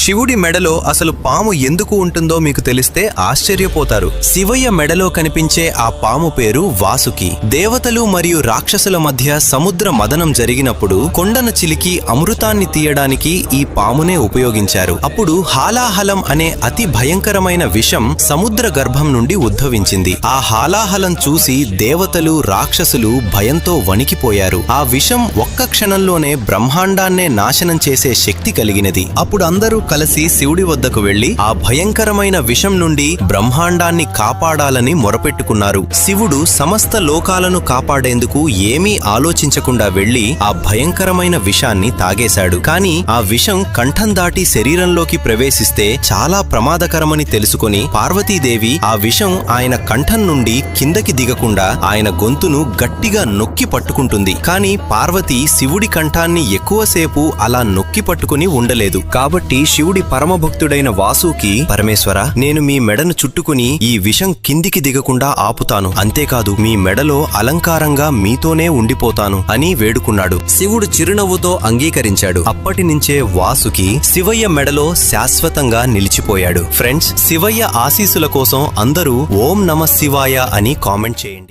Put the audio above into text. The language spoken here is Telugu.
శివుడి మెడలో అసలు పాము ఎందుకు ఉంటుందో మీకు తెలిస్తే ఆశ్చర్యపోతారు. శివయ్య మెడలో కనిపించే ఆ పాము పేరు వాసుకి. దేవతలు మరియు రాక్షసుల మధ్య సముద్ర మదనం జరిగినప్పుడు కొండను చిలికి అమృతాన్ని తీయడానికి ఈ పామునే ఉపయోగించారు. అప్పుడు హాలాహలం అనే అతి భయంకరమైన విషం సముద్ర గర్భం నుండి ఉద్భవించింది. ఆ హాలాహలం చూసి దేవతలు రాక్షసులు భయంతో వణికిపోయారు. ఆ విషం ఒక్క క్షణంలోనే బ్రహ్మాండాన్నే నాశనం చేసే శక్తి కలిగినది. అప్పుడు అందరూ కలిసి శివుడి వద్దకు వెళ్లి ఆ భయంకరమైన విషం నుండి బ్రహ్మాండాన్ని కాపాడాలని మొరపెట్టుకున్నారు. శివుడు సమస్త లోకాలను కాపాడేందుకు ఏమీ ఆలోచించకుండా వెళ్లి ఆ భయంకరమైన విషాన్ని తాగేశాడు. కాని ఆ విషం కంఠం దాటి శరీరంలోకి ప్రవేశిస్తే చాలా ప్రమాదకరమని తెలుసుకొని పార్వతీదేవి ఆ విషం ఆయన కంఠం నుండి కిందకి దిగకుండా ఆయన గొంతును గట్టిగా నొక్కి పట్టుకుంటుంది. కాని పార్వతి శివుడి కంఠాన్ని ఎక్కువసేపు అలా నొక్కి పట్టుకుని ఉండలేదు. కాబట్టి శివుడి పరమభక్తుడైన వాసుకి, పరమేశ్వర, నేను మీ మెడను చుట్టుకుని ఈ విషం కిందికి దిగకుండా ఆపుతాను, అంతేకాదు మీ మెడలో అలంకారంగా మీతోనే ఉండిపోతాను అని వేడుకున్నాడు. శివుడు చిరునవ్వుతో అంగీకరించాడు. అప్పటి నుంచే వాసుకి శివయ్య మెడలో శాశ్వతంగా నిలిచిపోయాడు. ఫ్రెండ్స్, శివయ్య ఆశీస్సుల కోసం అందరూ ఓం నమః శివాయ అని కామెంట్ చేయండి.